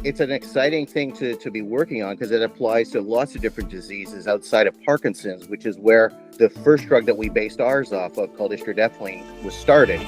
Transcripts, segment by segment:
It's an exciting thing to be working on because it applies to lots of different diseases outside of Parkinson's, which is where the first drug that we based ours off of, called istradefylline, was started.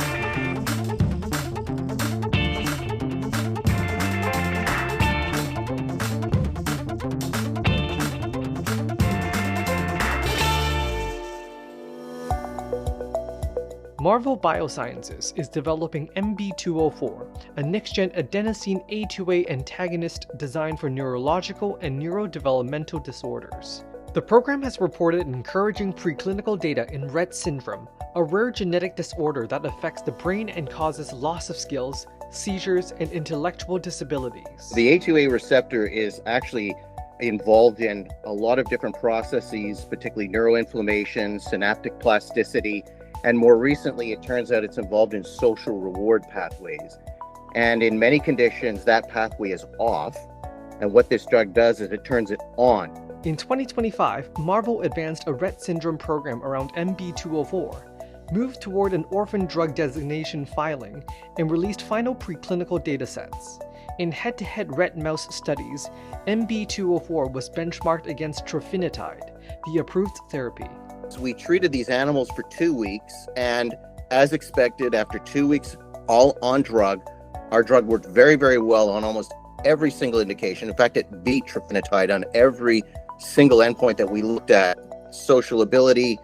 Marvel Biosciences is developing MB-204, a next-gen adenosine A2A antagonist designed for neurological and neurodevelopmental disorders. The program has reported encouraging preclinical data in Rett syndrome, a rare genetic disorder that affects the brain and causes loss of skills, seizures, and intellectual disabilities. The A2A receptor is actually involved in a lot of different processes, particularly neuroinflammation, synaptic plasticity, and more recently, it turns out it's involved in social reward pathways. And in many conditions, that pathway is off. And what this drug does is it turns it on. In 2025, Marvel advanced a Rett syndrome program around MB-204, moved toward an Orphan Drug Designation filing, and released final preclinical datasets. In head-to-head Rett mouse studies, MB-204 was benchmarked against trofinetide, the approved therapy. So we treated these animals for 2 weeks, and as expected, after 2 weeks all on drug, our drug worked very, very well on almost every single indication. In fact, it beat trofinetide on every single endpoint that we looked at: social ability,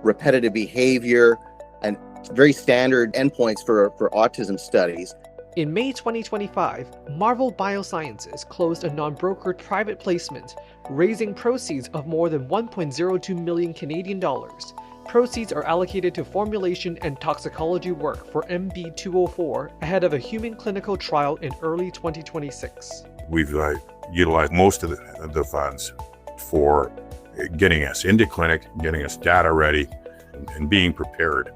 repetitive behavior, and very standard endpoints for autism studies. In May 2025, Marvel Biosciences closed a non-brokered private placement, raising proceeds of more than 1.02 million Canadian dollars. Proceeds are allocated to formulation and toxicology work for MB-204 ahead of a human clinical trial in early 2026. We've utilized most of the funds for getting us into clinic, getting us data ready, and being prepared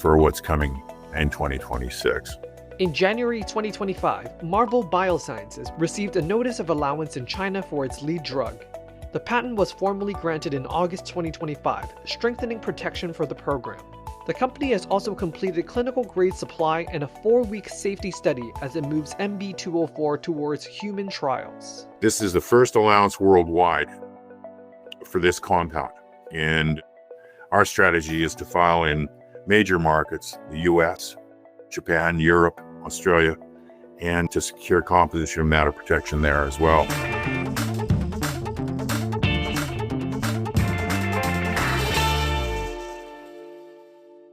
for what's coming in 2026. In January 2025, Marvel Biosciences received a notice of allowance in China for its lead drug. The patent was formally granted in August 2025, strengthening protection for the program. The company has also completed clinical-grade supply and a 4-week safety study as it moves MB-204 towards human trials. This is the first allowance worldwide for this compound, and our strategy is to file in major markets: the US, Japan, Europe, Australia, and to secure composition of matter protection there as well.